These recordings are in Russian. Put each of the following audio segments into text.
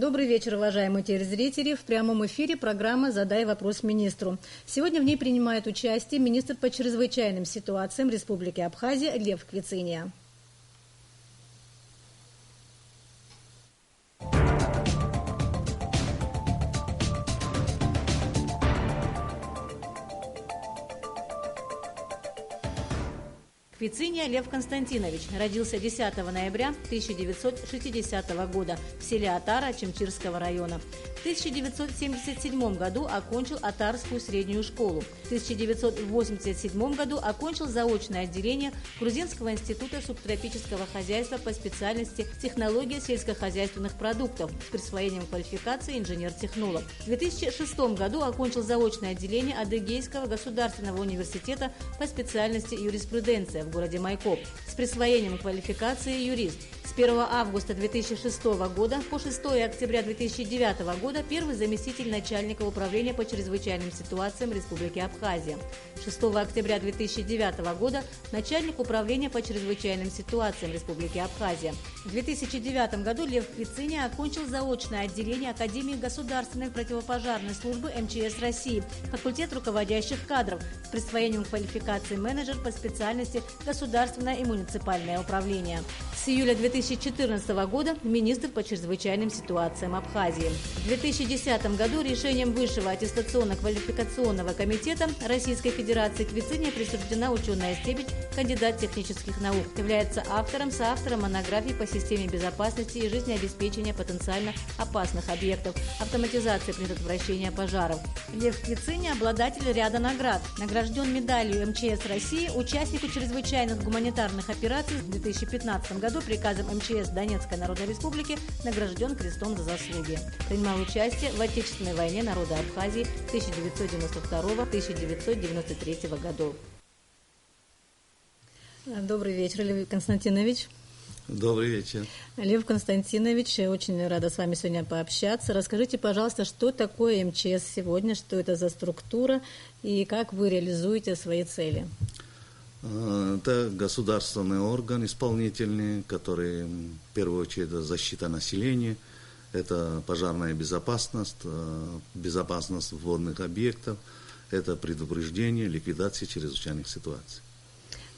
Добрый вечер, уважаемые телезрители. В прямом эфире программа «Задай вопрос министру». Сегодня в ней принимает участие министр по чрезвычайным ситуациям Республики Абхазия Лев Квициния. Квициния Лев Константинович родился 10 ноября 1960 года в селе Атара Чемчирского района. В 1977 году окончил Атарскую среднюю школу. В 1987 году окончил заочное отделение Грузинского института субтропического хозяйства по специальности технология сельскохозяйственных продуктов с присвоением квалификации инженер-технолог. В 2006 году окончил заочное отделение Адыгейского государственного университета по специальности юриспруденция в городе Майкоп с присвоением квалификации юрист. С 1 августа 2006 года по 6 октября 2009 года первый заместитель начальника управления по чрезвычайным ситуациям Республики Абхазия. 6 октября 2009 года начальник управления по чрезвычайным ситуациям Республики Абхазия. В 2009 году Лев Квициния окончил заочное отделение Академии государственной противопожарной службы МЧС России, факультет руководящих кадров с присвоением квалификации менеджер по специальности государственное и муниципальное управление. С июля 2014 года министр по чрезвычайным ситуациям Абхазии. В 2010 году решением Высшего аттестационно-квалификационного комитета Российской Федерации Квициния присуждена ученая степень кандидат технических наук. Является соавтором монографий по системе безопасности и жизнеобеспечения потенциально опасных объектов, автоматизации предотвращения пожаров. Лев Квициния – обладатель ряда наград. Награжден медалью МЧС России, участнику чрезвычайных гуманитарных операций в 2015 году приказом МЧС Донецкой Народной Республики награжден крестом за заслуги. Принимал участие в Отечественной войне народа Абхазии 1992-1993 годов. Добрый вечер, Лев Константинович. Добрый вечер. Лев Константинович, очень рада с вами сегодня пообщаться. Расскажите, пожалуйста, что такое МЧС сегодня, что это за структура и как вы реализуете свои цели? Это государственный орган исполнительный, который в первую очередь это защита населения, это пожарная безопасность, безопасность водных объектов, это предупреждение, ликвидация чрезвычайных ситуаций.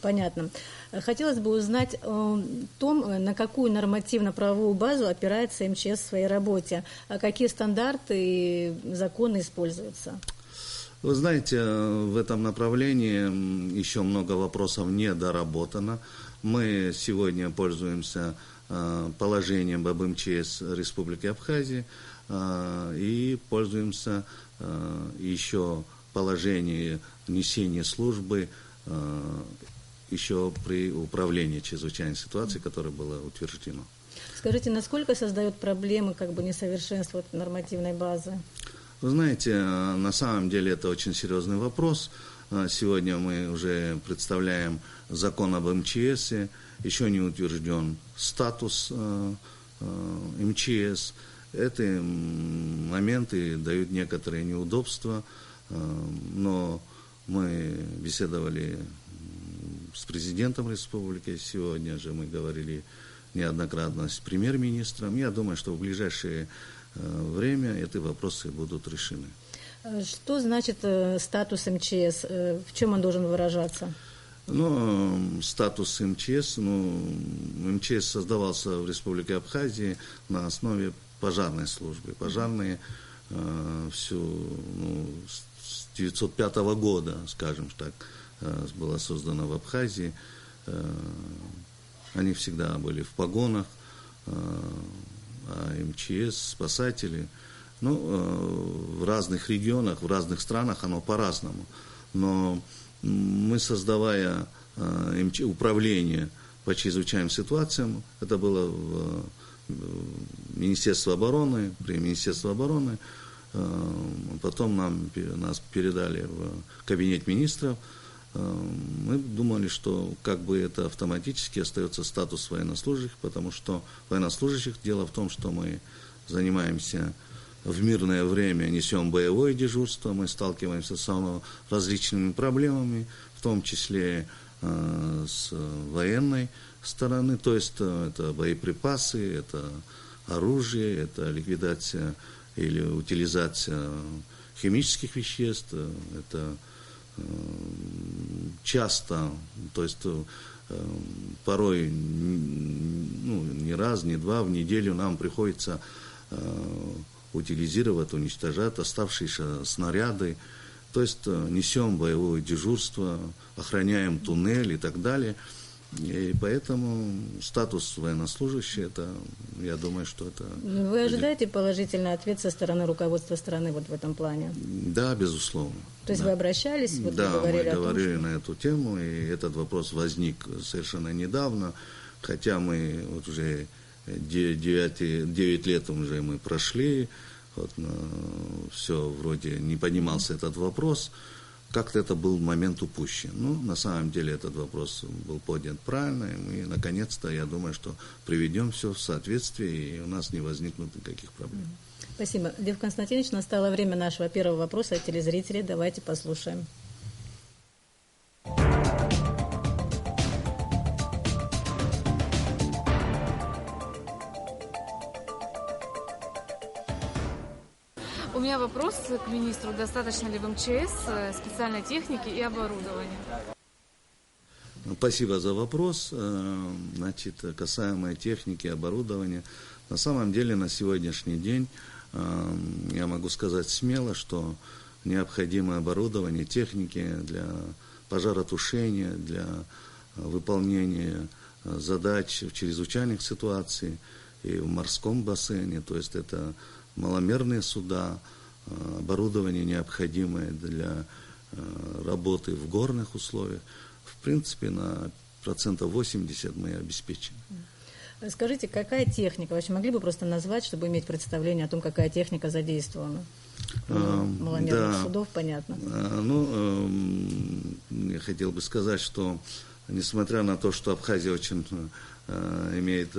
Понятно. Хотелось бы узнать о том, на какую нормативно-правовую базу опирается МЧС в своей работе, а какие стандарты и законы используются. Вы знаете, в этом направлении еще много вопросов не доработано. Мы сегодня пользуемся положением об МЧС Республики Абхазия и пользуемся еще положением несения службы еще при управлении чрезвычайной ситуацией, которое было утверждено. Скажите, насколько создает проблемы несовершенство нормативной базы? Вы знаете, на самом деле это очень серьезный вопрос. Сегодня мы уже представляем закон об МЧС, еще не утвержден статус МЧС. Эти моменты дают некоторые неудобства, но мы беседовали с президентом республики, сегодня же мы говорили неоднократно с премьер-министром. Я думаю, что в ближайшее время эти вопросы будут решены. Что значит статус МЧС? В чем он должен выражаться? Статус МЧС, МЧС создавался в Республике Абхазия на основе пожарной службы. Пожарные с 1905 года, скажем так, была создана в Абхазии. Они всегда были в погонах, а МЧС, спасатели. В разных регионах, в разных странах оно по-разному. Но мы, создавая управление по чрезвычайным ситуациям, это было в Министерство обороны, при Министерстве обороны, потом нас передали в кабинет министров. Мы думали, что это автоматически остается статус военнослужащих, потому что военнослужащих, дело в том, что мы занимаемся в мирное время, несем боевое дежурство, мы сталкиваемся с самыми различными проблемами, в том числе с военной стороны, то есть это боеприпасы, это оружия, это ликвидация или утилизация химических веществ, это часто, то есть порой, не раз, не два в неделю нам приходится утилизировать, уничтожать оставшиеся снаряды, то есть несем боевое дежурство, охраняем туннель и так далее. И поэтому статус военнослужащего, это, я думаю, что это... Вы ожидаете положительный ответ со стороны руководства страны вот в этом плане? Да, безусловно. То есть да. вы обращались? Вот да, вы говорили мы говорили том, на эту тему, и этот вопрос возник совершенно недавно, хотя мы вот уже 9 лет уже мы прошли, вот, все вроде не поднимался этот вопрос. Как-то это был момент упущен. Ну, на самом деле этот вопрос был поднят правильно, и мы, наконец-то, я думаю, что приведем все в соответствие, и у нас не возникнут никаких проблем. Спасибо. Лев Константинович, настало время нашего первого вопроса от телезрителей. Давайте послушаем. У меня вопрос к министру. Достаточно ли в МЧС специальной техники и оборудования? Спасибо за вопрос. Значит, касаемо техники, оборудования. На самом деле, на сегодняшний день я могу сказать смело, что необходимое оборудование, техники для пожаротушения, для выполнения задач в чрезвычайных ситуациях и в морском бассейне, то есть это маломерные суда, оборудование необходимое для работы в горных условиях. В принципе, на 80% мы обеспечены. Скажите, какая техника? Вообще могли бы просто назвать, чтобы иметь представление о том, какая техника задействована? Маломерных судов, понятно. Я хотел бы сказать, что несмотря на то, что Абхазия очень имеет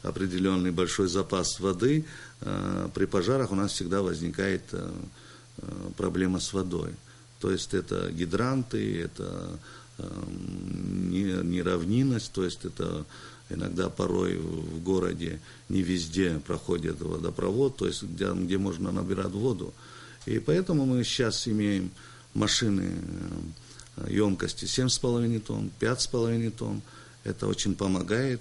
определенный большой запас воды, при пожарах у нас всегда возникает проблема с водой. То есть это гидранты, это неравнинность, то есть это иногда порой в городе не везде проходит водопровод, то есть где можно набирать воду. И поэтому мы сейчас имеем машины емкости 7,5 тонн, 5,5 тонн. Это очень помогает.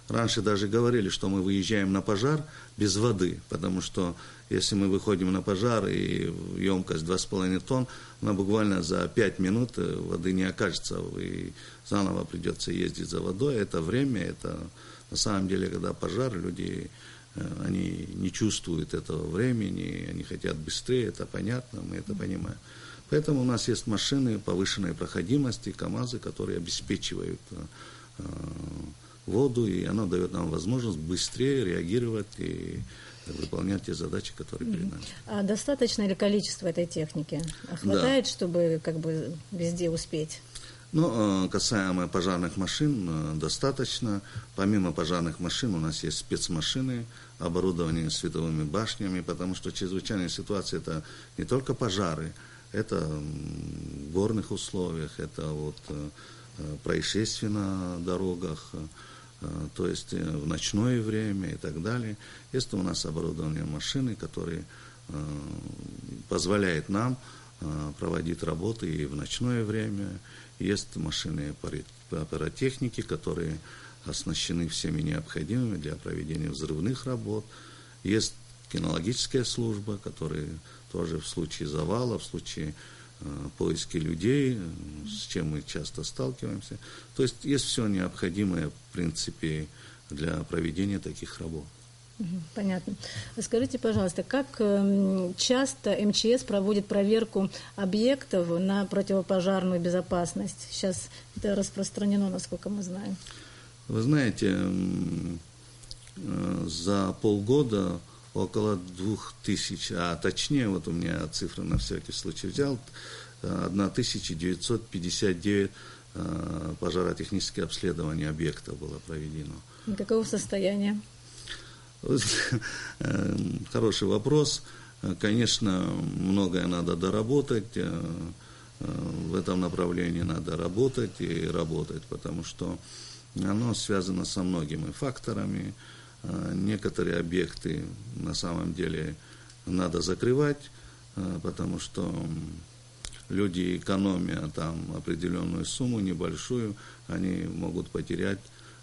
Раньше даже говорили, что мы выезжаем на пожар без воды, потому что если мы выходим на пожар и емкость 2,5 тонн, она буквально за 5 минут воды не окажется, и заново придется ездить за водой. Это время, это на самом деле, когда пожар, люди они не чувствуют этого времени, они хотят быстрее, это понятно, мы это понимаем. Поэтому у нас есть машины повышенной проходимости, КАМАЗы, которые обеспечивают воду, и оно дает нам возможность быстрее реагировать и выполнять те задачи, которые перед нами. А достаточно ли количество этой техники? Хватает, чтобы везде успеть? Касаемо пожарных машин, достаточно. Помимо пожарных машин у нас есть спецмашины, оборудование световыми башнями, потому что чрезвычайная ситуация – это не только пожары, это в горных условиях, это происшествия на дорогах, то есть в ночное время и так далее. Есть у нас оборудование машины, которые позволяет нам проводить работы и в ночное время. Есть машины аппаратехники, которые оснащены всеми необходимыми для проведения взрывных работ. Есть кинологическая служба, которая тоже в случае завала, в случае поиски людей, с чем мы часто сталкиваемся. То есть есть все необходимое, в принципе, для проведения таких работ. Понятно. Скажите, пожалуйста, как часто МЧС проводит проверку объектов на противопожарную безопасность? Сейчас это распространено, насколько мы знаем. Вы знаете, за полгода около 2000, а точнее, вот у меня цифры на всякий случай взял, 1959 пожаротехническое обследование объектов было проведено. Какого состояния? Хороший вопрос. Конечно, многое надо доработать. В этом направлении надо работать и работать, потому что оно связано со многими факторами. Некоторые объекты на самом деле надо закрывать, потому что люди, экономя там определенную сумму небольшую, они могут потерять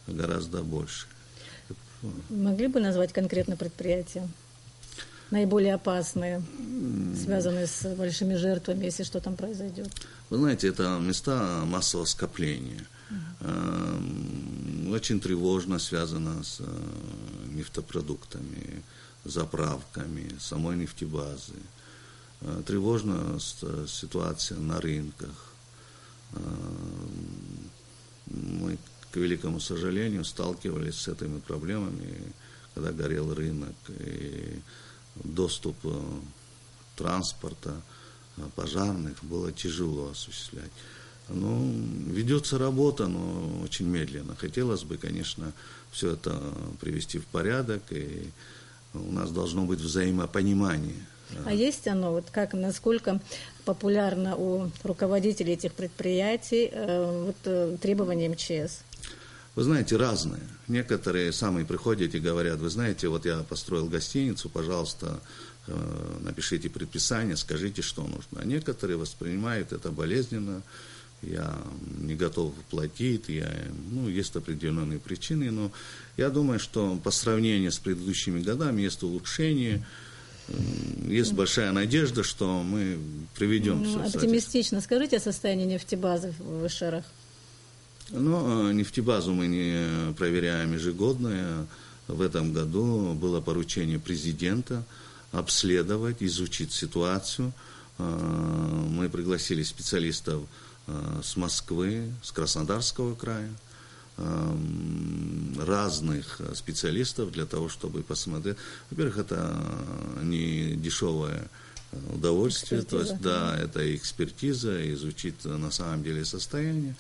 гораздо больше. Могли бы назвать конкретно предприятия? Наиболее опасные, связанные с большими жертвами, если что там произойдет? Вы знаете, это места массового скопления. Очень тревожно связано с нефтепродуктами, заправками, самой нефтебазы. Тревожна ситуация на рынках. Мы, к великому сожалению, сталкивались с этими проблемами, когда горел рынок, и доступ транспорта, пожарных было тяжело осуществлять. Ну, ведется работа, но очень медленно. Хотелось бы, конечно, все это привести в порядок, и у нас должно быть взаимопонимание. А есть оно, вот как, насколько популярно у руководителей этих предприятий требования МЧС? Вы знаете, разные. Некоторые сами приходят и говорят: вы знаете, вот я построил гостиницу, пожалуйста, напишите предписание, скажите, что нужно. А некоторые воспринимают это болезненно, я не готов платить, есть определенные причины, но я думаю, что по сравнению с предыдущими годами есть улучшение. Есть большая надежда, что мы приведем все. Оптимистично скажите о состоянии нефтебазы в Ишерах. Нефтебазу мы не проверяем ежегодно. В этом году было поручение президента обследовать, изучить ситуацию. Мы пригласили специалистов с Москвы, с Краснодарского края, разных специалистов для того, чтобы посмотреть. Во-первых, это не дешевое удовольствие, то есть, это экспертиза, изучить на самом деле состояние.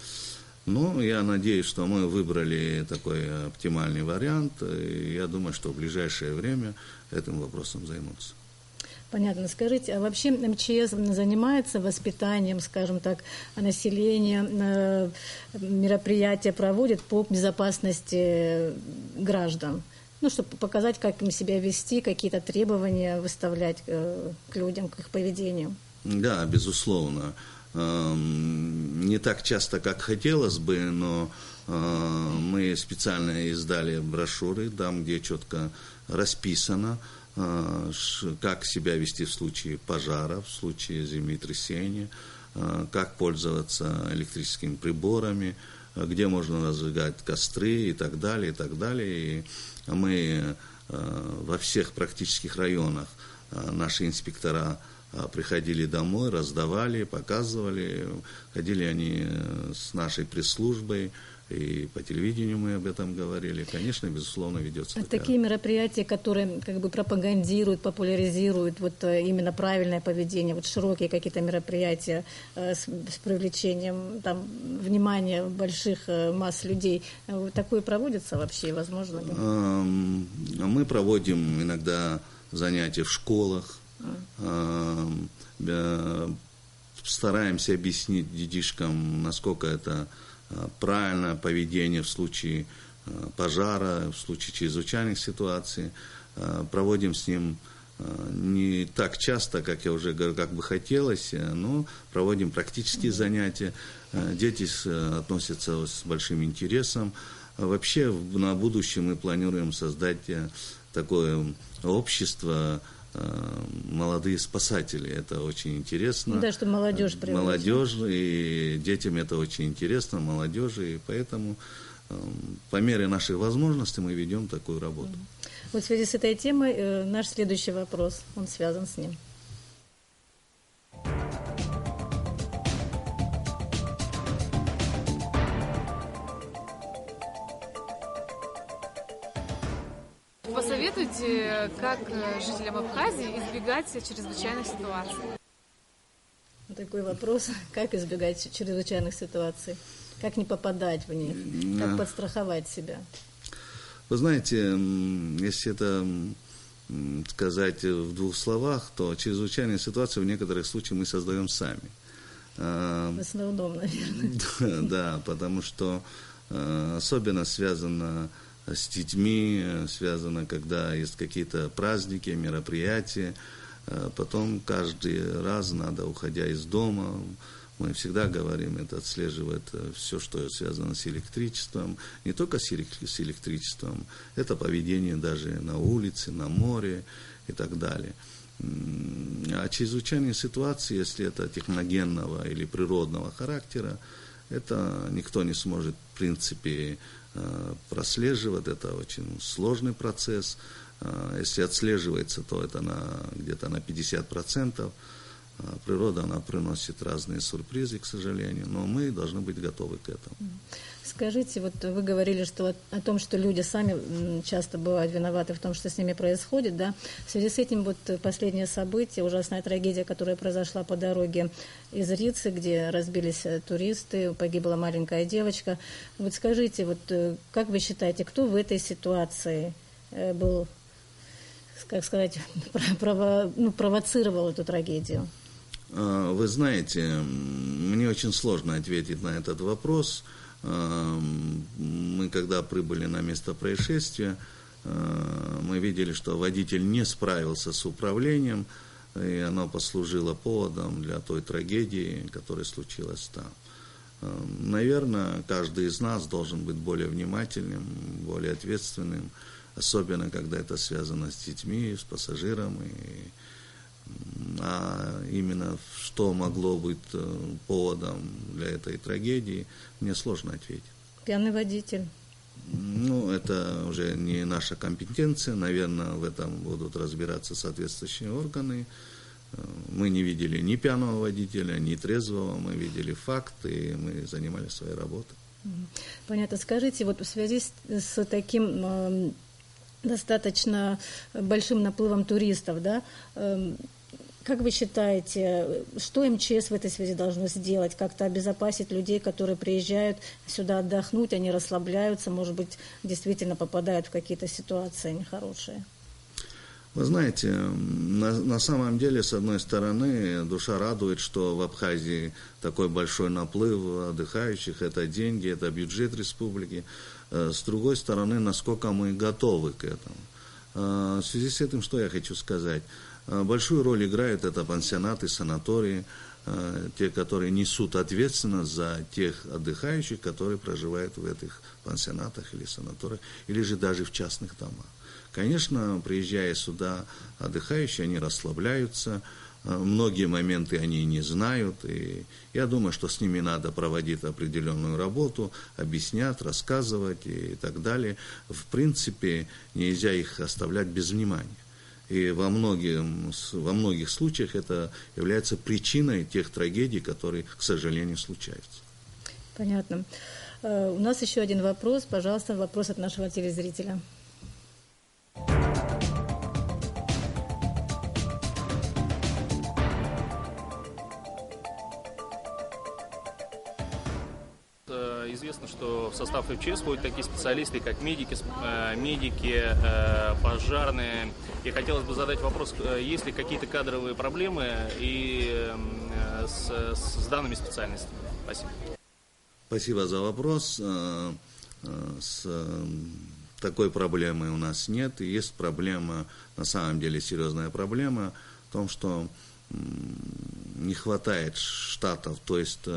Но я надеюсь, что мы выбрали такой оптимальный вариант, и я думаю, что в ближайшее время этим вопросом займутся. Понятно. Скажите, а вообще МЧС занимается воспитанием, скажем так, населения, мероприятия проводит по безопасности граждан? Чтобы показать, как им себя вести, какие-то требования выставлять к людям, к их поведению. Да, безусловно. Не так часто, как хотелось бы, но мы специально издали брошюры, там, где четко расписано, как себя вести в случае пожара, в случае землетрясения, как пользоваться электрическими приборами, где можно разжигать костры и так далее, и так далее. И мы во всех практических районах, наши инспектора приходили домой, раздавали, показывали, ходили они с нашей пресс-службой, и по телевидению мы об этом говорили. Конечно, безусловно, ведется. Такие мероприятия, которые пропагандируют, популяризируют именно правильное поведение, широкие какие-то мероприятия с привлечением внимания больших масс людей, такое проводится вообще, возможно? Мы проводим иногда занятия в школах, стараемся объяснить детишкам, насколько это правильное поведение в случае пожара, в случае чрезвычайных ситуаций. Проводим с ним не так часто, как я уже говорю, как бы хотелось, но проводим практические занятия. Дети относятся с большим интересом. Вообще на будущее мы планируем создать такое общество молодые спасатели. Это очень интересно. Да, чтобы молодежь привлечь. Молодежь, и детям это очень интересно, молодежи, и поэтому по мере наших возможностей мы ведем такую работу. В связи с этой темой наш следующий вопрос, он связан с ним. Посоветуйте, как жителям Абхазии избегать чрезвычайных ситуаций. Такой вопрос. Как избегать чрезвычайных ситуаций? Как не попадать в них? Как подстраховать себя? Вы знаете, если это сказать в двух словах, то чрезвычайные ситуации в некоторых случаях мы создаем сами. В основном, наверное. Да, потому что особенно связано с детьми, связано, когда есть какие-то праздники, мероприятия. Потом каждый раз надо, уходя из дома, мы всегда говорим, это отслеживает все, что связано с электричеством, не только с электричеством, это поведение даже на улице, на море и так далее. А чрезвычайные ситуации, если это техногенного или природного характера, это никто не сможет, в принципе, прослеживать, это очень сложный процесс. Если отслеживается, то это где-то на 50%. Природа, она приносит разные сюрпризы, к сожалению, но мы должны быть готовы к этому. Скажите, вот вы говорили, что о том, что люди сами часто бывают виноваты в том, что с ними происходит, да? В связи с этим вот последнее событие, ужасная трагедия, которая произошла по дороге из Рицы, где разбились туристы, погибла маленькая девочка. Вот скажите, вот как вы считаете, кто в этой ситуации был, как сказать, провоцировал эту трагедию? Вы знаете, мне очень сложно ответить на этот вопрос. Мы, когда прибыли на место происшествия, мы видели, что водитель не справился с управлением, и оно послужило поводом для той трагедии, которая случилась там. Наверное, каждый из нас должен быть более внимательным, более ответственным, особенно когда это связано с детьми, с пассажиром. А именно что могло быть поводом для этой трагедии, мне сложно ответить. Пьяный водитель. Ну, это уже не наша компетенция. Наверное, в этом будут разбираться соответствующие органы. Мы не видели ни пьяного водителя, ни трезвого. Мы видели факты, и мы занимались своей работой. Понятно. Скажите, вот в связи с таким достаточно большим наплывом туристов, да, как вы считаете, что МЧС в этой связи должно сделать? Как-то обезопасить людей, которые приезжают сюда отдохнуть, они расслабляются, может быть, действительно попадают в какие-то ситуации нехорошие? Вы знаете, на самом деле, с одной стороны, душа радует, что в Абхазии такой большой наплыв отдыхающих, это деньги, это бюджет республики. С другой стороны, насколько мы готовы к этому. В связи с этим, что я хочу сказать? Большую роль играют это пансионаты, санатории, те, которые несут ответственность за тех отдыхающих, которые проживают в этих пансионатах или санаториях, или же даже в частных домах. Конечно, приезжая сюда, отдыхающие, они расслабляются, многие моменты они не знают, и я думаю, что с ними надо проводить определенную работу, объяснять, рассказывать и так далее. В принципе, нельзя их оставлять без внимания. И во многих случаях это является причиной тех трагедий, которые, к сожалению, случаются. Понятно. У нас еще один вопрос. Пожалуйста, вопрос от нашего телезрителя. Известно, что в состав МЧС входят такие специалисты, как медики, пожарные. И хотелось бы задать вопрос, есть ли какие-то кадровые проблемы и с данными специальностями? Спасибо. Спасибо за вопрос. С такой проблемы у нас нет. И есть проблема, на самом деле серьезная проблема, в том, что не хватает штатов, то есть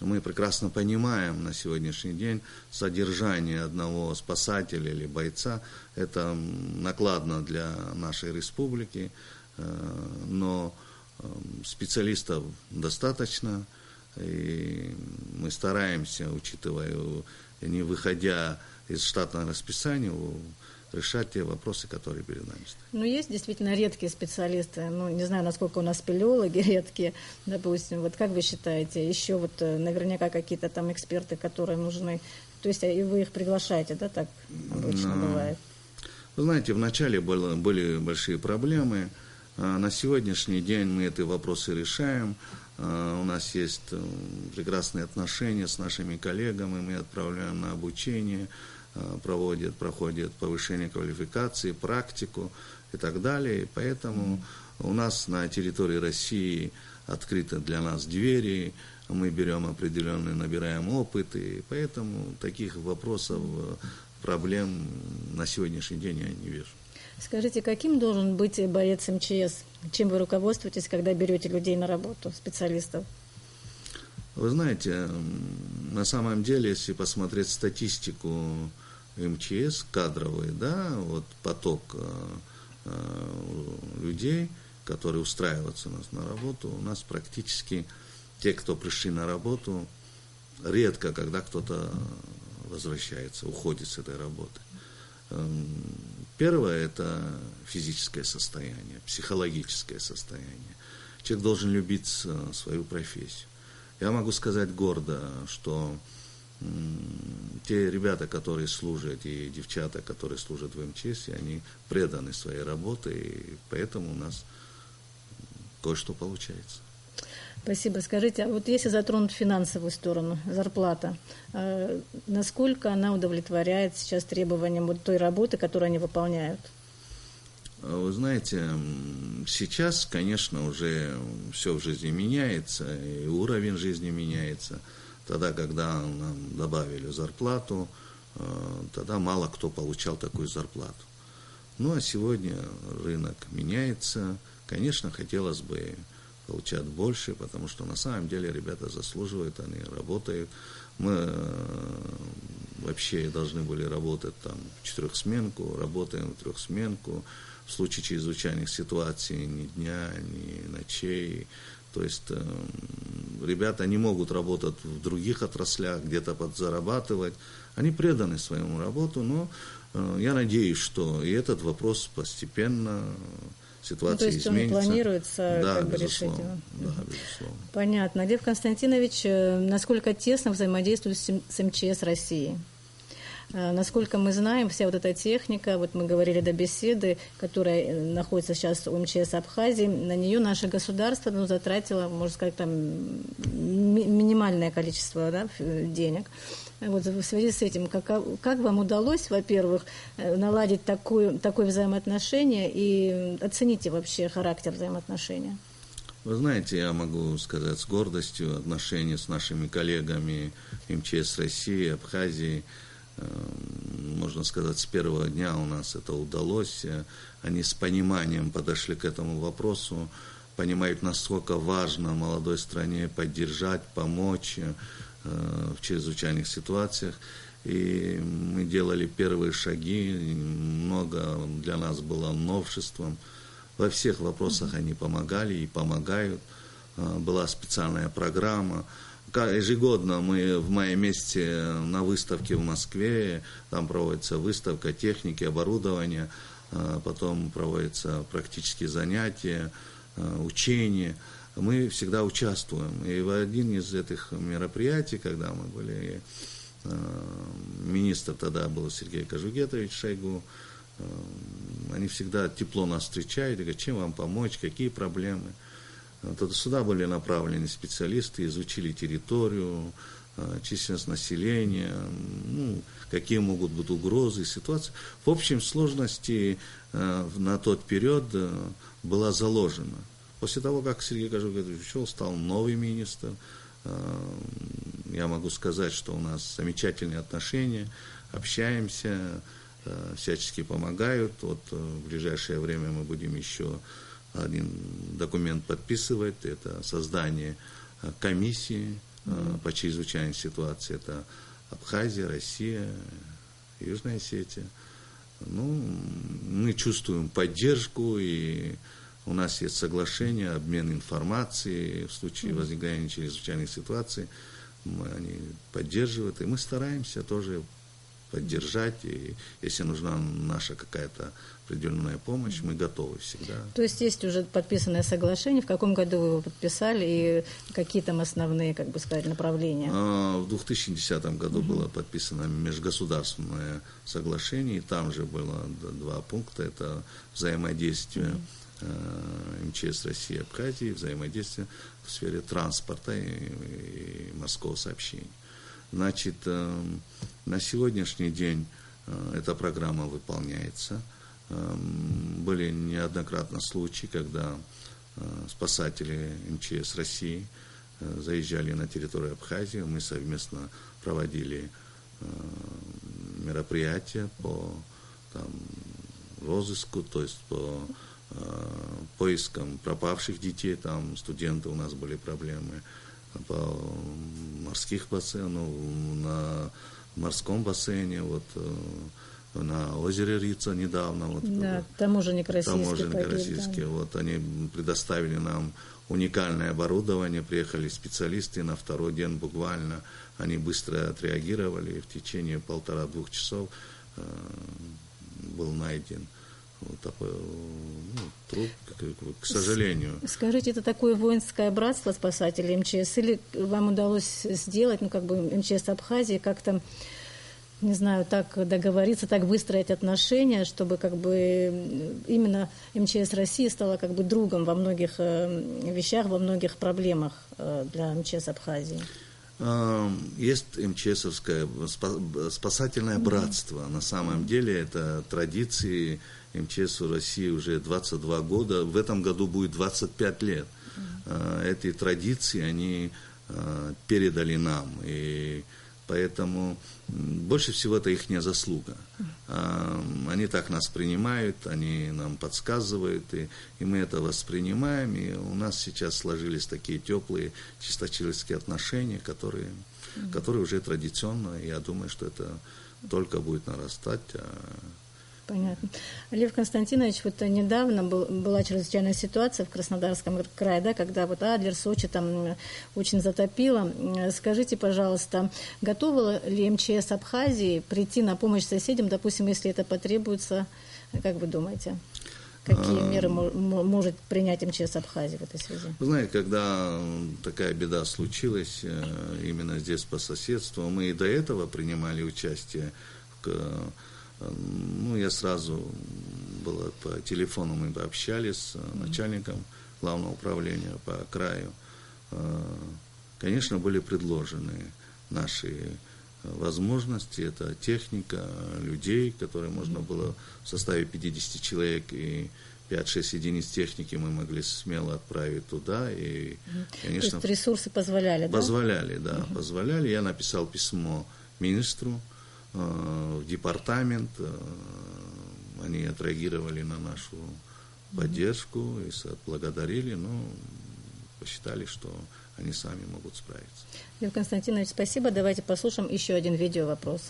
мы прекрасно понимаем на сегодняшний день содержание одного спасателя или бойца. Это накладно для нашей республики, но специалистов достаточно, и мы стараемся, учитывая, не выходя из штатного расписания, решать те вопросы, которые перед нами стоят. Ну, есть действительно редкие специалисты. Ну, не знаю, насколько у нас спелеологи редкие, допустим. Вот как вы считаете, еще вот наверняка какие-то там эксперты, которые нужны. То есть и вы их приглашаете, да, так обычно бывает? Вы знаете, вначале были большие проблемы. На сегодняшний день мы эти вопросы решаем. У нас есть прекрасные отношения с нашими коллегами, мы отправляем на обучение, проходят повышение квалификации, практику и так далее. И поэтому у нас на территории России открыты для нас двери, мы берем определенный, набираем опыт, и поэтому таких вопросов, в проблем на сегодняшний день я не вижу. Скажите, каким должен быть боец МЧС? Чем вы руководствуетесь, когда берете людей на работу, специалистов? Вы знаете, на самом деле, если посмотреть статистику МЧС кадровый, да, вот поток людей, которые устраиваются у нас на работу, у нас практически те, кто пришли на работу, редко, когда кто-то возвращается, уходит с этой работы. Первое – это физическое состояние, психологическое состояние. Человек должен любить свою профессию. Я могу сказать гордо, что те ребята, которые служат, и девчата, которые служат в МЧС, они преданы своей работе, и поэтому у нас кое-что получается. Спасибо. Скажите, а вот если затронуть финансовую сторону, зарплата, насколько она удовлетворяет сейчас требованиям вот той работы, которую они выполняют? Вы знаете, сейчас, конечно, уже все в жизни меняется, и уровень жизни меняется. Тогда, когда нам добавили зарплату, тогда мало кто получал такую зарплату. Ну, а сегодня рынок меняется. Конечно, хотелось бы получать больше, потому что на самом деле ребята заслуживают, они работают. Мы вообще должны были работать там в 4-сменку, работаем в 3-сменку. В случае чрезвычайных ситуаций ни дня, ни ночей. То есть ребята не могут работать в других отраслях, где-то подзарабатывать. Они преданы своему работу, но я надеюсь, что и этот вопрос постепенно ситуация изменится. То есть он планируется, да, как бы, решить его? Да, безусловно. Понятно. Лев Константинович, насколько тесно взаимодействует с МЧС России? Насколько мы знаем, вся вот эта техника, вот мы говорили до беседы, которая находится сейчас у МЧС Абхазии, на нее наше государство затратило, можно сказать, там, минимальное количество, да, денег. Вот в связи с этим, как вам удалось, во-первых, наладить такое взаимоотношение и оцените вообще характер взаимоотношения? Вы знаете, я могу сказать с гордостью, отношения с нашими коллегами МЧС России, Абхазии, можно сказать, с первого дня у нас это удалось. Они с пониманием подошли к этому вопросу, понимают, насколько важно молодой стране поддержать, помочь в чрезвычайных ситуациях. И мы делали первые шаги, много для нас было новшеством. Во всех вопросах они помогали и помогают. Была специальная программа. Ежегодно мы в мае месяце на выставке в Москве, там проводится выставка техники, оборудования, потом проводятся практические занятия, учения. Мы всегда участвуем. И в один из этих мероприятий, когда мы были, министр тогда был Сергей Кожугетович Шойгу, они всегда тепло нас встречают и говорят, чем вам помочь, какие проблемы. Сюда были направлены специалисты, изучили территорию, численность населения, какие могут быть угрозы, ситуации. В общем сложности на тот период была заложена. После того, как Сергей Кожугетович ушел, стал новый министр, я могу сказать, что у нас замечательные отношения, общаемся, всячески помогают. Вот в ближайшее время мы будем еще один документ подписывать, это создание комиссии по чрезвычайной ситуации, это Абхазия, Россия, Южная Осетия. Мы чувствуем поддержку, и у нас есть соглашение, обмен информацией в случае возникновения чрезвычайных ситуаций, они поддерживают, и мы стараемся тоже поддержать, и если нужна наша какая-то определенная помощь, мы готовы всегда. То есть есть уже подписанное соглашение, в каком году вы его подписали, и какие там основные, как бы сказать, направления? В 2010 году было подписано межгосударственное соглашение, и там же было 2 пункта, это взаимодействие МЧС России и Абхазии, взаимодействие в сфере транспорта и морского сообщения. Значит, на сегодняшний день эта программа выполняется. Были неоднократно случаи, когда спасатели МЧС России заезжали на территорию Абхазии, мы совместно проводили мероприятия по там, розыску, то есть по поискам пропавших детей, там студенты у нас были проблемы, по морских бассейнах, на морском бассейне, вот на озере Рица недавно. Вот, да, таможенник российский. Да. Вот, они предоставили нам уникальное оборудование, приехали специалисты, на второй день буквально они быстро отреагировали, и в течение 1,5-2 часов был найден вот такой труп, к сожалению. Скажите, это такое воинское братство спасателей МЧС, или вам удалось сделать, МЧС Абхазии как-то, не знаю, так договориться, так выстроить отношения, чтобы именно МЧС России стала другом во многих вещах, во многих проблемах для МЧС Абхазии? Есть МЧСовское спасательное братство. На самом деле это традиции МЧСу России уже 22 года. В этом году будет 25 лет. Эти традиции они передали нам. И поэтому больше всего это их заслуга. Они так нас принимают, они нам подсказывают, и мы это воспринимаем. И у нас сейчас сложились такие теплые, чисточеловеческие отношения, которые уже традиционно. Я думаю, что это только будет нарастать. Понятно. Лев Константинович, вот недавно была чрезвычайная ситуация в Краснодарском крае, да, когда вот Адлер, Сочи там очень затопило. Скажите, пожалуйста, готова ли МЧС Абхазии прийти на помощь соседям, допустим, если это потребуется, как вы думаете? Какие меры может принять МЧС Абхазии в этой связи? Вы знаете, когда такая беда случилась, именно здесь по соседству, мы и до этого принимали участие я сразу по телефону мы пообщались с начальником главного управления по краю. Конечно, были предложены наши возможности, это техника, людей, которые можно было в составе 50 человек и 5-6 единиц техники мы могли смело отправить туда. И, конечно, то есть ресурсы позволяли, да? Позволяли. Я написал письмо министру, в департамент, они отреагировали на нашу поддержку и отблагодарили, но посчитали, что они сами могут справиться. Лев Константинович, спасибо. Давайте послушаем еще один видеовопрос.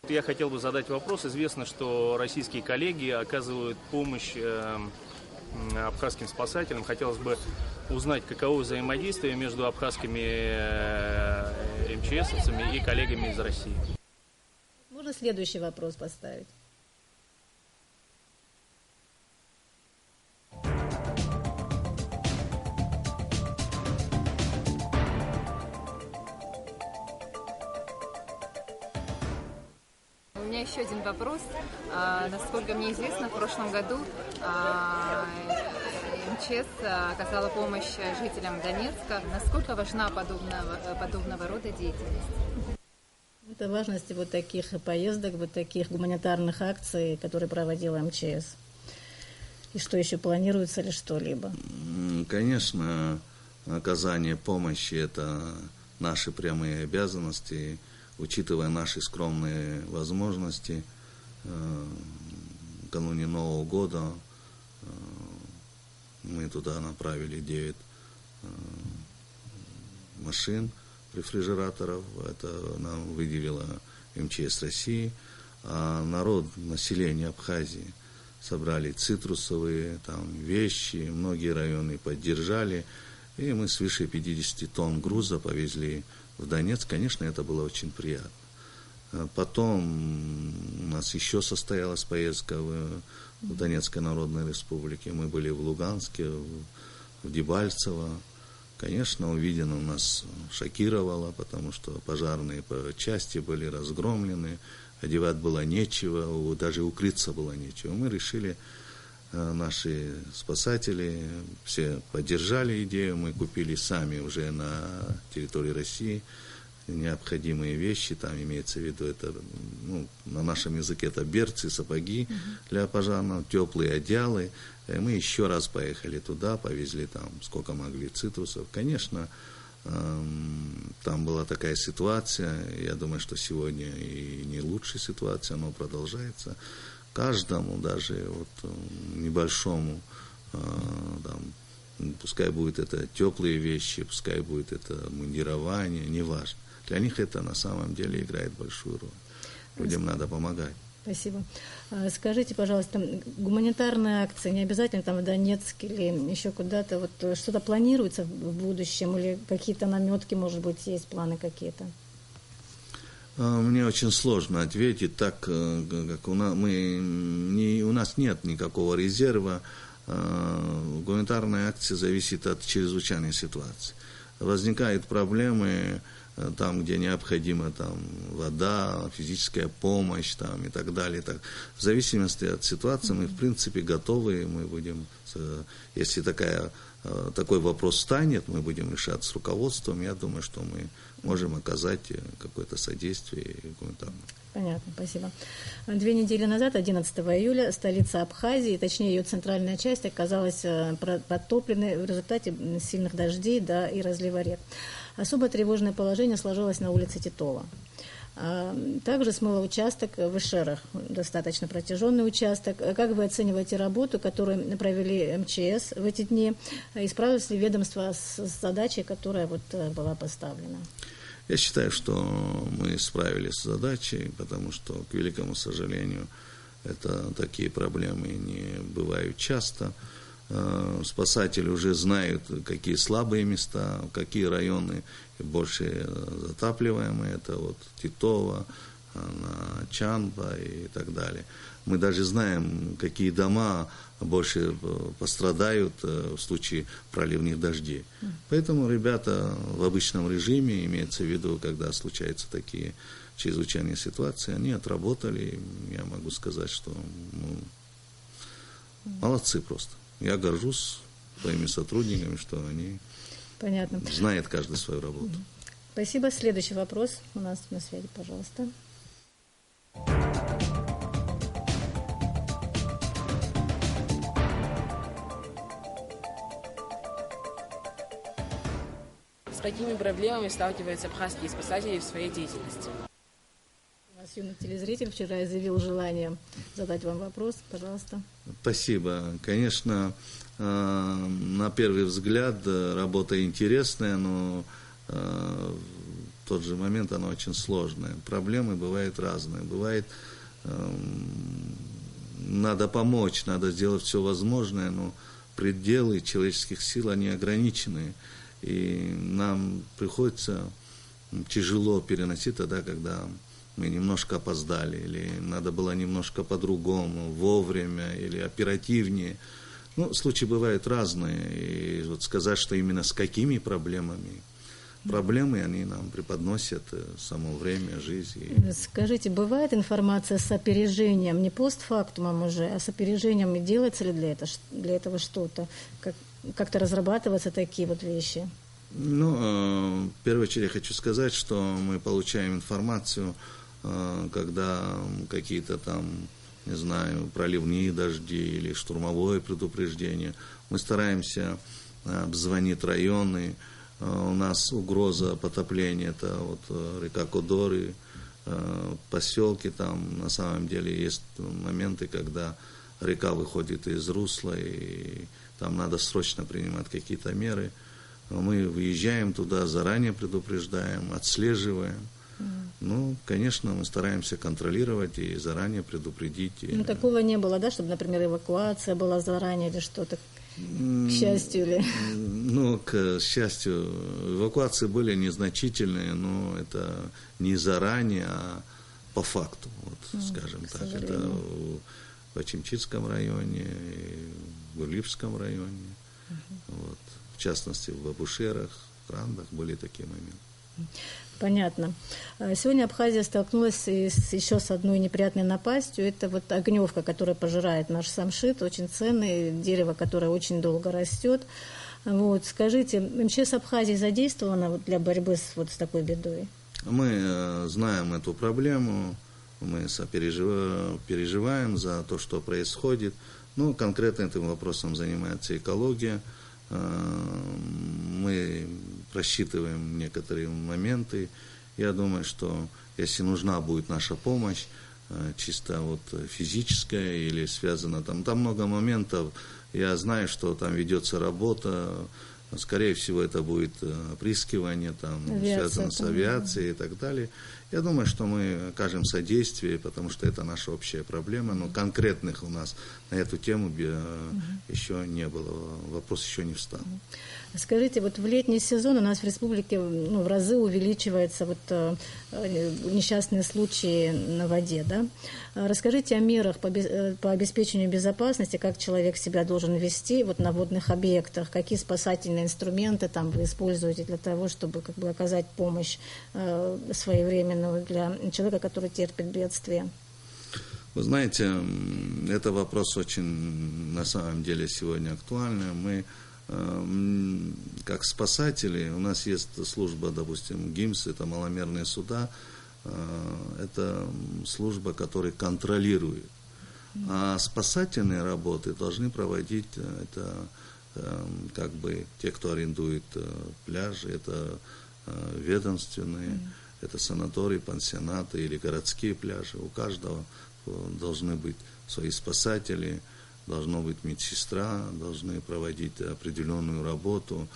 Я хотел бы задать вопрос. Известно, что российские коллеги оказывают помощь абхазским спасателям. Хотелось бы узнать, каково взаимодействие между абхазскими МЧСовцами и коллегами из России. Можно следующий вопрос поставить? У меня еще один вопрос. Насколько мне известно, в прошлом году МЧС оказала помощь жителям Донецка. Насколько важна подобного рода деятельность? Это важность вот таких поездок, вот таких гуманитарных акций, которые проводила МЧС. И что еще планируется ли что-либо? Конечно, оказание помощи – это наши прямые обязанности. Учитывая наши скромные возможности, накануне Нового года мы туда направили 9 машин, рефрижераторов. Это нам выделила МЧС России. А население Абхазии собрали цитрусовые, вещи, многие районы поддержали. И мы свыше 50 тонн груза повезли в Донецк. Конечно, это было очень приятно. Потом у нас еще состоялась поездка в Донецкой Народной Республике. Мы были в Луганске, в Дебальцево. Конечно, увиденное нас шокировало, потому что пожарные части были разгромлены, одевать было нечего, даже укрыться было нечего. Мы решили, наши спасатели все поддержали идею, мы купили сами уже на территории России необходимые вещи, там имеется в виду, это, ну, на нашем языке это берцы, сапоги для пожарного, теплые одеяла. Мы еще раз поехали туда, повезли там сколько могли цитрусов. Конечно, там была такая ситуация, я думаю, что сегодня и не лучшая ситуация, но продолжается. Каждому, даже вот небольшому, там, пускай будет это теплые вещи, пускай будет это мундирование, неважно. Для них это на самом деле играет большую роль. Людям надо помогать. Спасибо. Скажите, пожалуйста, гуманитарные акции, не обязательно там в Донецк или еще куда-то, вот что-то планируется в будущем или какие-то наметки, может быть, есть планы какие-то? Мне очень сложно ответить, так как у нас нет никакого резерва. Гуманитарная акция зависит от чрезвычайной ситуации. Возникают проблемы там, где необходима там, вода, физическая помощь там, и так далее. Так, в зависимости от ситуации мы, в принципе, готовы. Мы будем, если такой вопрос станет, мы будем решать с руководством. Я думаю, что мы можем оказать какое-то содействие гуманитарное. Понятно, спасибо. 2 недели назад, 11 июля, столица Абхазии, точнее ее центральная часть, оказалась подтопленной в результате сильных дождей, да, и разлива рек. Особо тревожное положение сложилось на улице Титова. Также смыло участок в Ишерах, достаточно протяженный участок. Как вы оцениваете работу, которую провели МЧС в эти дни? И справилось ли ведомство с задачей, которая вот была поставлена? Я считаю, что мы справились с задачей, потому что, к великому сожалению, такие проблемы не бывают часто. Спасатели уже знают, какие слабые места, какие районы больше затапливаемые. Это вот Титова, Чанба и так далее. Мы даже знаем, какие дома больше пострадают в случае проливных дождей. Поэтому ребята в обычном режиме, имеется в виду, когда случаются такие чрезвычайные ситуации, они отработали. Я могу сказать, что молодцы просто. Я горжусь своими сотрудниками, что они знают каждый свою работу. Спасибо. Следующий вопрос у нас на связи, пожалуйста. С какими проблемами сталкиваются абхазские спасатели в своей деятельности? У нас юный телезритель вчера изъявил желание задать вам вопрос. Пожалуйста. Спасибо. Конечно, на первый взгляд работа интересная, но в тот же момент она очень сложная. Проблемы бывают разные. Бывает, надо помочь, надо сделать все возможное, но пределы человеческих сил, они ограничены. И нам приходится тяжело переносить тогда, когда мы немножко опоздали, или надо было немножко по-другому, вовремя, или оперативнее. Ну, случаи бывают разные, и вот сказать, что именно с какими проблемами, проблемы они нам преподносят само время, жизнь. Скажите, бывает информация с опережением, не постфактумом уже, а с опережением, и делается ли для этого что-то? Как-то разрабатываются такие вот вещи? Ну, в первую очередь я хочу сказать, что мы получаем информацию, когда какие-то там, не знаю, проливные дожди или штурмовое предупреждение. Мы стараемся обзвонить районы. У нас угроза потопления, это вот река Кодоры, поселки там, на самом деле есть моменты, когда река выходит из русла, и там надо срочно принимать какие-то меры. Мы выезжаем туда, заранее предупреждаем, отслеживаем. Ну, конечно, мы стараемся контролировать и заранее предупредить. Ну, такого не было, да, чтобы, например, эвакуация была заранее или что-то, к счастью или... Ну, к счастью, эвакуации были незначительные, но это не заранее, а по факту, вот, скажем так. Это в Ачимчирском районе, в Гурлипском районе, вот, в частности, в Бабушерах, в Рандах были такие моменты. Понятно. Сегодня Абхазия столкнулась еще с одной неприятной напастью. Это вот огневка, которая пожирает наш самшит, очень ценное дерево, которое очень долго растет. Вот. Скажите, МЧС Абхазии задействована для борьбы с такой бедой? Мы знаем эту проблему, мы переживаем за то, что происходит. Ну, конкретно этим вопросом занимается экология. Мы просчитываем некоторые моменты. Я думаю, что если нужна будет наша помощь, чисто вот физическая или связана, там много моментов. Я знаю, что там ведется работа. Скорее всего, это будет опрыскивание, связано с авиацией и так далее. Я думаю, что мы окажем содействие, потому что это наша общая проблема, но конкретных у нас на эту тему еще не было, вопрос еще не встал. Скажите, вот в летний сезон у нас в республике в разы увеличиваются несчастные случаи на воде, да? Расскажите о мерах по обеспечению безопасности, как человек себя должен вести на водных объектах, какие спасательные инструменты там вы используете для того, чтобы оказать помощь своевременную для человека, который терпит бедствие. Вы знаете, это вопрос очень на самом деле сегодня актуальный. Мы как спасатели, у нас есть служба, допустим, ГИМС, это маломерные суда, это служба, которая контролирует. А спасательные работы должны проводить те, кто арендует пляжи, это ведомственные, это санатории, пансионаты или городские пляжи. У каждого должны быть свои спасатели, должна быть медсестра, должны проводить определенную работу.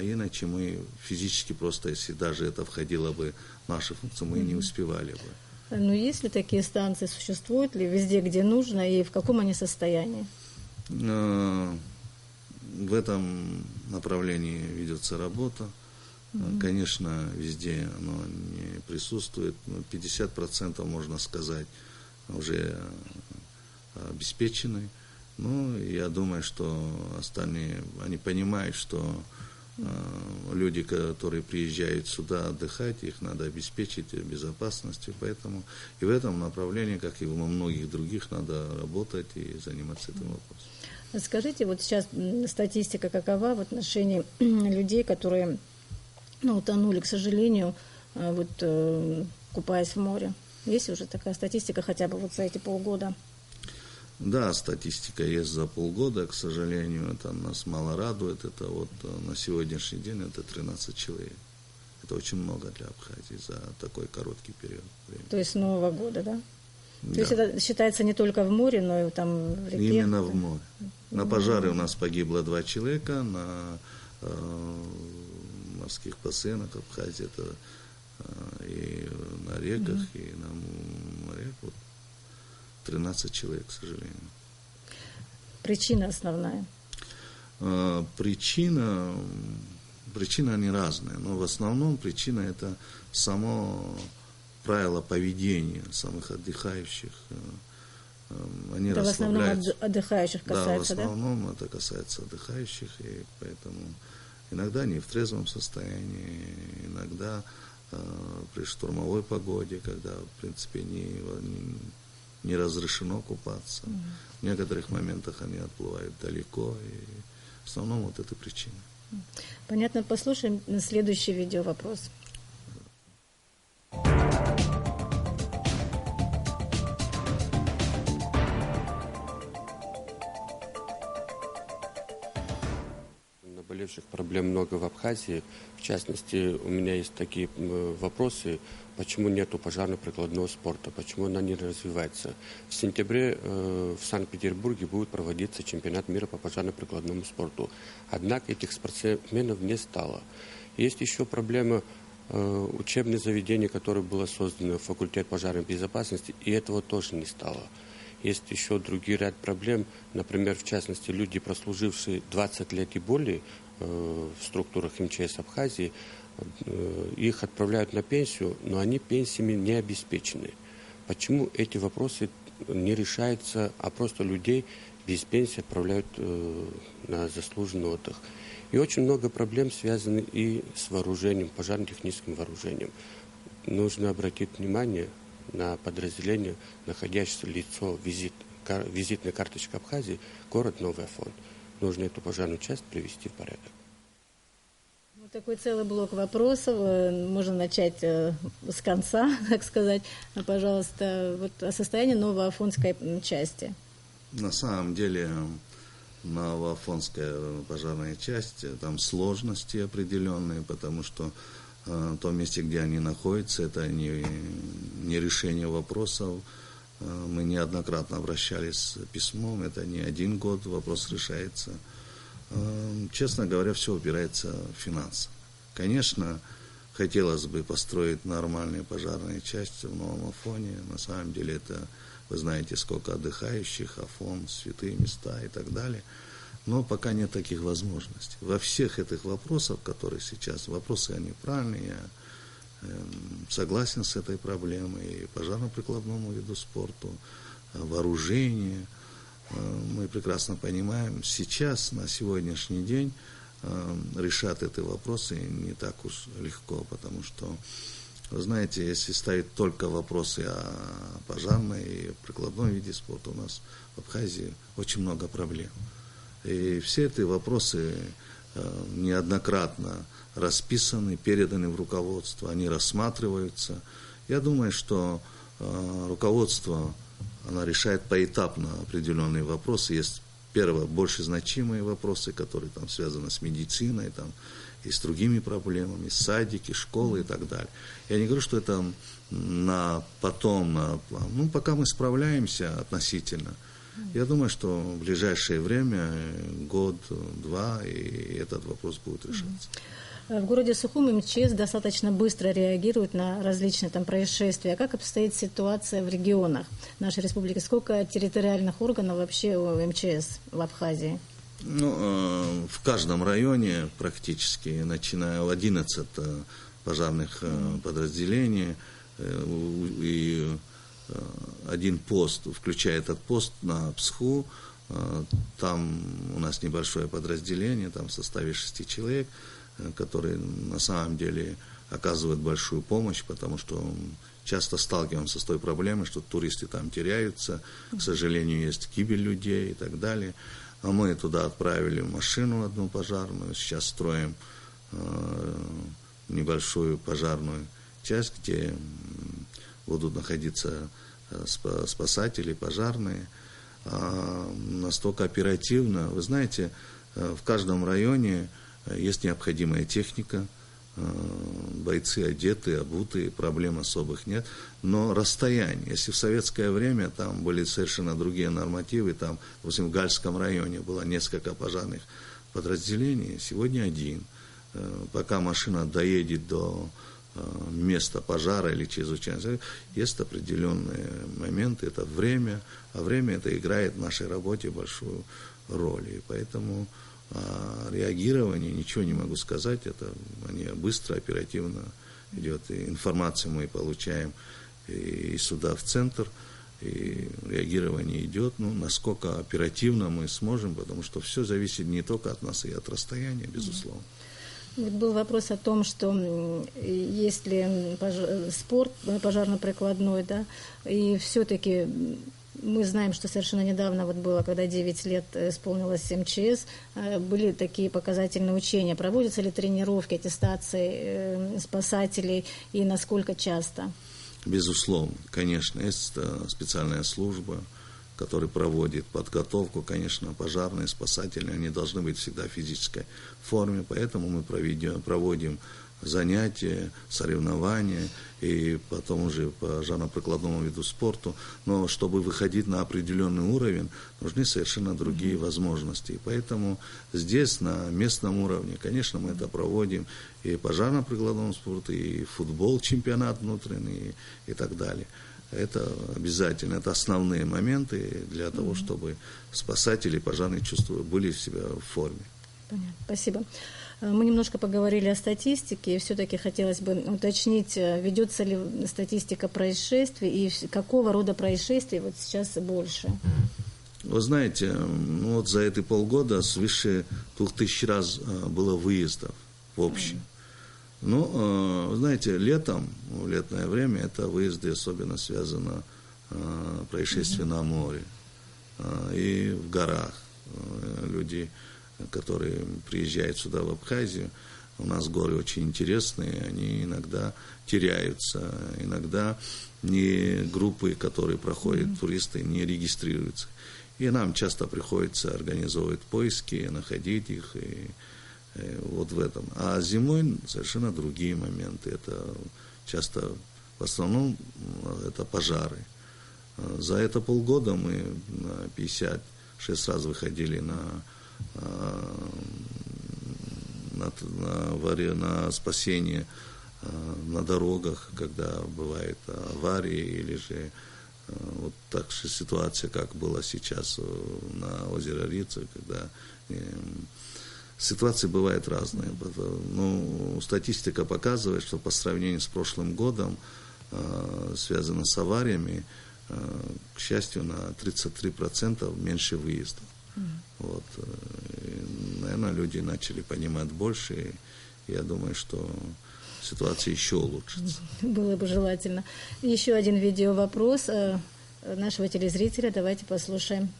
Иначе мы физически просто, если даже это входило бы в наши функции, мы не успевали бы. Но есть ли такие станции, существуют ли везде, где нужно, и в каком они состоянии? В этом направлении ведется работа. Конечно, везде оно не присутствует. 50%, можно сказать, уже обеспечены. Я думаю, что остальные, они понимают, что люди, которые приезжают сюда отдыхать, их надо обеспечить безопасностью, поэтому и в этом направлении, как и во многих других, надо работать и заниматься этим вопросом. Скажите, вот сейчас статистика какова в отношении людей, которые утонули, к сожалению, купаясь в море? Есть уже такая статистика хотя бы за эти полгода? Да, статистика есть за полгода, к сожалению, это нас мало радует. Это на сегодняшний день это 13 человек. Это очень много для Абхазии за такой короткий период времени. То есть с Нового года, да? Да. То есть это считается не только в море, но и там в реке? Именно в море. На пожаре у нас погибло 2 человека, на морских бассейнах Абхазии, это и на реках, и на морях. 13 человек, к сожалению. Причина основная? Причина они разные, но в основном причина это само правило поведения самых отдыхающих. Они это расслабляются. В основном отдыхающих касается, да? Да, в основном это касается отдыхающих, и поэтому иногда они в трезвом состоянии, иногда при штормовой погоде, когда, в принципе, не разрешено купаться. В некоторых моментах они отплывают далеко, и в основном это причина. Понятно. Послушаем следующий видеовопрос. Наболевших проблем много в Абхазии. В частности, у меня есть такие вопросы, почему нету пожарно-прикладного спорта, почему она не развивается. В сентябре в Санкт-Петербурге будет проводиться чемпионат мира по пожарно-прикладному спорту. Однако этих спортсменов не стало. Есть еще проблема учебных заведений, которое было создано, факультет пожарной безопасности, и этого тоже не стало. Есть еще другие ряд проблем, например, в частности, люди, прослужившие 20 лет и более в структурах МЧС Абхазии, их отправляют на пенсию, но они пенсиями не обеспечены. Почему эти вопросы не решаются, а просто людей без пенсии отправляют на заслуженный отдых? И очень много проблем связаны и с вооружением, пожарно-техническим вооружением. Нужно обратить внимание на подразделение, находящееся лицо визитной карточки Абхазии, город Новый Афон. Нужно эту пожарную часть привести в порядок. такой целый блок вопросов. Можно начать с конца, так сказать. Пожалуйста, вот о состоянии Новоафонской части. На самом деле, Новоафонская пожарная часть, там сложности определенные, потому что в том месте, где они находятся, это не решение вопросов. Мы неоднократно обращались с письмом, это не один год вопрос решается. Честно говоря, все упирается в финансы. Конечно, хотелось бы построить нормальные пожарные части в Новом Афоне. На самом деле это, вы знаете, сколько отдыхающих, Афон, святые места и так далее. Но пока нет таких возможностей. Во всех этих вопросах, которые сейчас, вопросы они правильные, я согласен с этой проблемой, и пожарно-прикладному виду спорту, вооружение. Мы прекрасно понимаем, сейчас, на сегодняшний день, решать эти вопросы не так уж легко, потому что, вы знаете, если ставить только вопросы о пожарной и прикладном виде спорта, у нас в Абхазии очень много проблем. И все эти вопросы неоднократно расписаны, переданы в руководство, они рассматриваются. Я думаю, что руководство, оно решает поэтапно определенные вопросы. Есть, первое, больше значимые вопросы, которые там связаны с медициной, там, и с другими проблемами, садики, школы и так далее. Я не говорю, что это пока мы справляемся относительно. Я думаю, что в ближайшее время, год-два, и этот вопрос будет решаться. В городе Сухум МЧС достаточно быстро реагирует на различные там происшествия. Как обстоит ситуация в регионах нашей республики? Сколько территориальных органов вообще у МЧС в Абхазии? В каждом районе практически, начиная от 11 пожарных подразделений, и один пост, включая этот пост на Псху, там у нас небольшое подразделение, там в составе 6 человек, которые на самом деле оказывают большую помощь, потому что часто сталкиваемся с той проблемой, что туристы там теряются, к сожалению, есть гибель людей и так далее. А мы туда отправили машину одну пожарную, сейчас строим небольшую пожарную часть, где будут находиться спасатели, пожарные. Настолько оперативно. Вы знаете, в каждом районе есть необходимая техника, бойцы одеты, обуты, проблем особых нет. Но расстояние, если в советское время там были совершенно другие нормативы, там, допустим, в Гальском районе было несколько пожарных подразделений, сегодня один. Пока машина доедет до места пожара или чрезвычайного, есть определенные моменты, это время, а время это играет в нашей работе большую роль. И поэтому реагирование, ничего не могу сказать, это они быстро, оперативно идет, и информацию мы получаем и сюда в центр, и реагирование идет, насколько оперативно мы сможем, потому что все зависит не только от нас, и от расстояния, безусловно. Вот был вопрос о том, что если спорт пожарно-прикладной, да, и все-таки мы знаем, что совершенно недавно вот было, когда 9 лет исполнилось МЧС, были такие показательные учения. Проводятся ли тренировки, аттестации спасателей и насколько часто? Безусловно, конечно, есть специальная служба, которая проводит подготовку, конечно, пожарные, спасатели, они должны быть всегда в физической форме, поэтому мы проводим занятия, соревнования и потом уже по пожарно-прикладному виду спорту. Но чтобы выходить на определенный уровень, нужны совершенно другие возможности. И поэтому здесь, на местном уровне, конечно, мы это проводим и пожарно-прикладном спорту, и футбол, чемпионат внутренний и так далее. Это обязательно, это основные моменты для того, чтобы спасатели, пожарные были в себя в форме. Понятно, спасибо. Мы немножко поговорили о статистике, и все-таки хотелось бы уточнить, ведется ли статистика происшествий и какого рода происшествий вот сейчас больше? Вы знаете, вот за эти полгода свыше 2000 раз было выездов в общем. Ну, знаете, летом, в летное время, это выезды особенно связано происшествия на море и в горах. Люди, которые приезжают сюда, в Абхазию, У нас горы очень интересные, они иногда теряются, иногда не группы, которые проходят, туристы, не регистрируются. И нам часто приходится организовывать поиски, находить их, и вот в этом. А зимой совершенно другие моменты. Это часто, в основном, это пожары. За это полгода мы 56 раз выходили на спасение на дорогах, когда бывают аварии, или же вот так же ситуация, как была сейчас на озере Рица, когда ситуации бывают разные. Но статистика показывает, что по сравнению с прошлым годом, связано с авариями, к счастью, на 33% меньше выездов. Вот. И, наверное, люди начали понимать больше, и я думаю, что ситуация еще улучшится. Было бы желательно. Еще один видеовопрос нашего телезрителя. Давайте послушаем.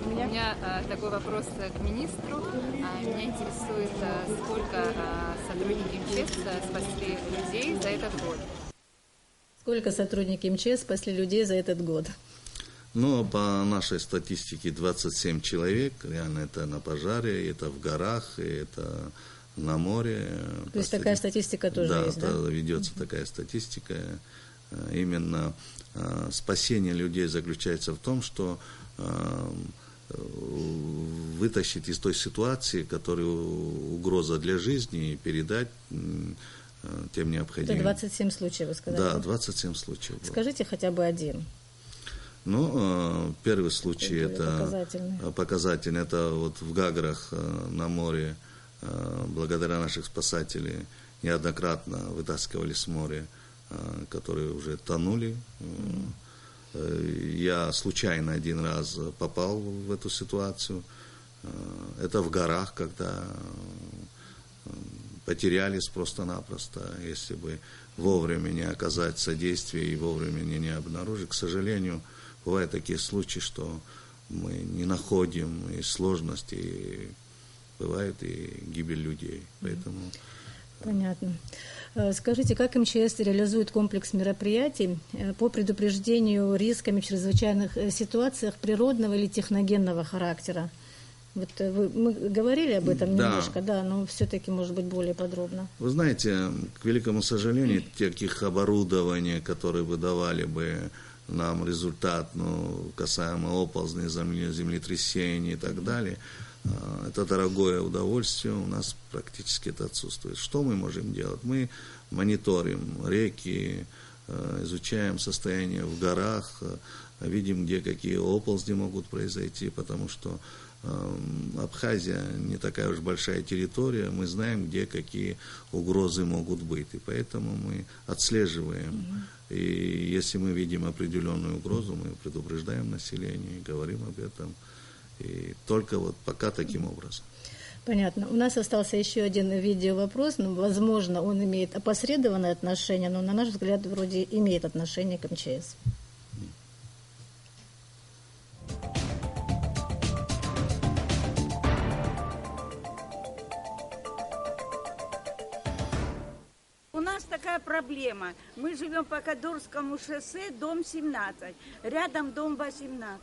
У меня такой вопрос к министру. Меня интересует, сколько сотрудники МЧС спасли людей за этот год. Сколько сотрудники МЧС спасли людей за этот год? Ну, по нашей статистике 27 человек. Реально это на пожаре, это в горах, это на море. То есть такая статистика тоже есть, да? Да, ведется такая статистика. Именно спасение людей заключается в том, что вытащить из той ситуации, которая угроза для жизни, и передать тем необходимым. Это 27 случаев, вы сказали? Да, 27 случаев. Скажите хотя бы один. Ну, первый случай это показательный. Это вот в Гаграх на море, благодаря наших спасателей, неоднократно вытаскивали с моря, которые уже тонули. Я случайно один раз попал в эту ситуацию. Это в горах, когда потерялись просто-напросто. Если бы вовремя не оказать содействие и вовремя не обнаружить, к сожалению, бывают такие случаи, что мы не находим, и сложности, и бывает и гибель людей. Поэтому... Понятно. Скажите, как МЧС реализует комплекс мероприятий по предупреждению рисками в чрезвычайных ситуациях природного или техногенного характера? Вот мы говорили об этом немножко, да, но все-таки, может быть, более подробно. Вы знаете, к великому сожалению, таких оборудований, которые бы давали бы нам результат, касаемо оползней, землетрясений и так далее, это дорогое удовольствие, у нас практически это отсутствует. Что мы можем делать? Мы мониторим реки, изучаем состояние в горах, видим, где какие оползни могут произойти, потому что Абхазия не такая уж большая территория, мы знаем, где какие угрозы могут быть, и поэтому мы отслеживаем. И если мы видим определенную угрозу, мы предупреждаем население, говорим об этом. И только вот пока таким образом. Понятно. У нас остался еще один видеовопрос. Возможно, он имеет опосредованное отношение, но, на наш взгляд, вроде имеет отношение к МЧС. У нас такая проблема. Мы живем по Кадурскому шоссе, дом 17, рядом дом 18.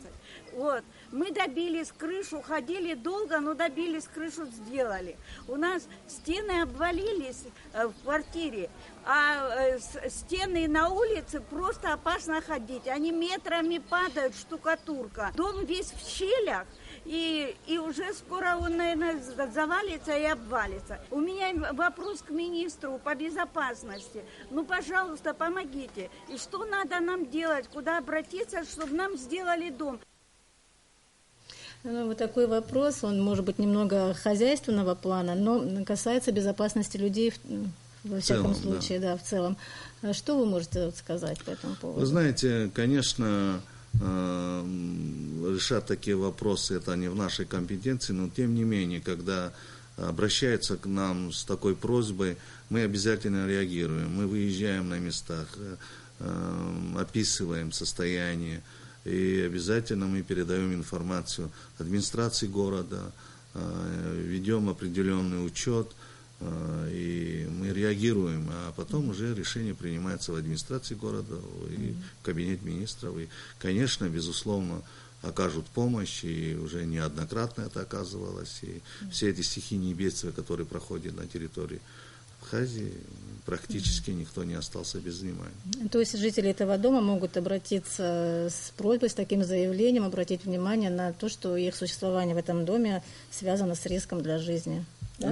Вот. Мы добились крышу, ходили долго, но добились крышу, сделали. У нас стены обвалились в квартире, а стены на улице просто опасно ходить. Они метрами падают, штукатурка. Дом весь в щелях. И уже скоро он, наверное, завалится и обвалится. У меня вопрос к министру по безопасности. Ну, пожалуйста, помогите. И что надо нам делать? Куда обратиться, чтобы нам сделали дом? Вот такой вопрос, он может быть немного хозяйственного плана, но касается безопасности людей во всяком случае, да, в целом. Что вы можете сказать по этому поводу? Вы знаете, конечно, решать такие вопросы, это не в нашей компетенции, но тем не менее, когда обращаются к нам с такой просьбой, мы обязательно реагируем, мы выезжаем на местах, описываем состояние, и обязательно мы передаем информацию администрации города, ведем определенный учет, и мы реагируем, а потом уже решение принимается в администрации города и в кабинете министров. И, конечно, безусловно, окажут помощь, и уже неоднократно это оказывалось. И все эти стихийные бедствия, которые проходят на территории Абхазии, практически никто не остался без внимания. То есть жители этого дома могут обратиться с просьбой, с таким заявлением, обратить внимание на то, что их существование в этом доме связано с риском для жизни. Да?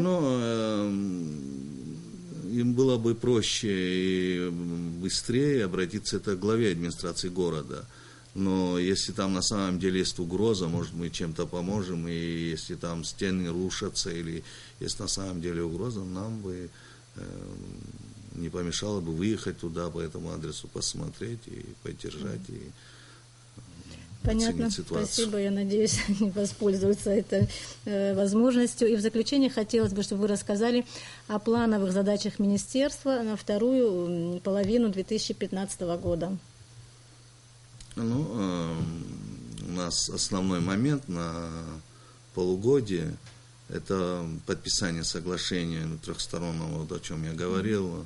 Им было бы проще и быстрее обратиться это к главе администрации города. Но если там на самом деле есть угроза, может, мы чем-то поможем, и если там стены рушатся, или если на самом деле угроза, нам бы не помешало бы выехать туда, по этому адресу посмотреть и поддержать, и понятно, спасибо, я надеюсь, они воспользуются этой возможностью. И в заключение хотелось бы, чтобы вы рассказали о плановых задачах министерства на вторую половину 2015 года. У нас основной момент на полугодие – это подписание соглашения трехстороннего, о чем я говорил,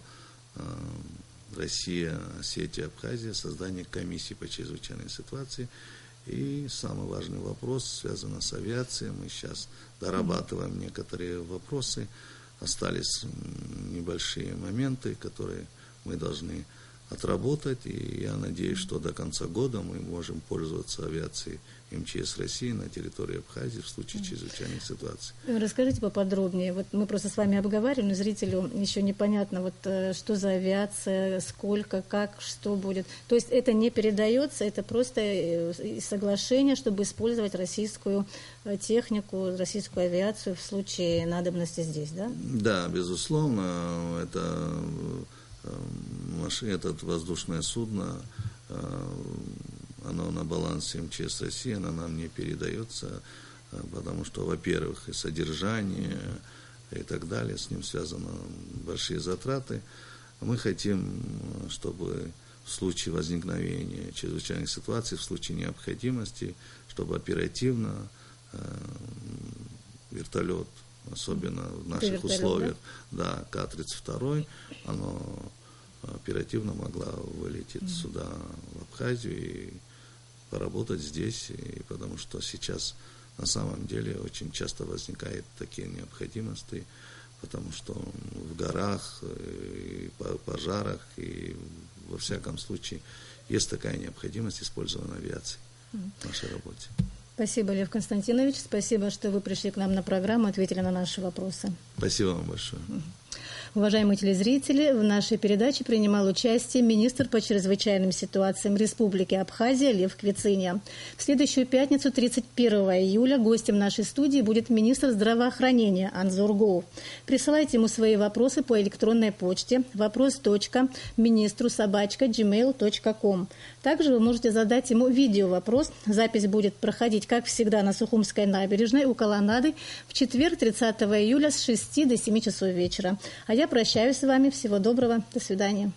Россия, Осетия, Абхазия, создание комиссии по чрезвычайной ситуации. И самый важный вопрос связан с авиацией. Мы сейчас дорабатываем некоторые вопросы. Остались небольшие моменты, которые мы должны отработать. И я надеюсь, что до конца года мы можем пользоваться авиацией МЧС России на территории Абхазии в случае чрезвычайной ситуации. Расскажите поподробнее. Вот мы просто с вами обговаривали, но зрителю еще непонятно, вот что за авиация, сколько, как, что будет. То есть это не передается, это просто соглашение, чтобы использовать российскую технику, российскую авиацию в случае надобности здесь, да? Да, безусловно, это воздушное судно, оно на балансе МЧС России, оно нам не передается, потому что, во-первых, и содержание, и так далее, с ним связаны большие затраты. Мы хотим, чтобы в случае возникновения чрезвычайных ситуаций, в случае необходимости, чтобы оперативно вертолет, особенно в наших условиях, да, К-32, оно оперативно могла вылететь сюда, в Абхазию, и поработать здесь, и потому что сейчас на самом деле очень часто возникают такие необходимости, потому что в горах, и пожарах, и во всяком случае есть такая необходимость использования авиации в нашей работе. Спасибо, Лев Константинович. Спасибо, что вы пришли к нам на программу, ответили на наши вопросы. Спасибо вам большое. Уважаемые телезрители, в нашей передаче принимал участие министр по чрезвычайным ситуациям Республики Абхазия Лев Квициня. В следующую пятницу, 31 июля, гостем нашей студии будет министр здравоохранения Анзор Гоов. Присылайте ему свои вопросы по электронной почте вопрос.ministru@gmail.com. Также вы можете задать ему видеовопрос. Запись будет проходить, как всегда, на Сухумской набережной у колоннады в четверг, 30 июля с 6 до 7 часов вечера. А я прощаюсь с вами. Всего доброго. До свидания.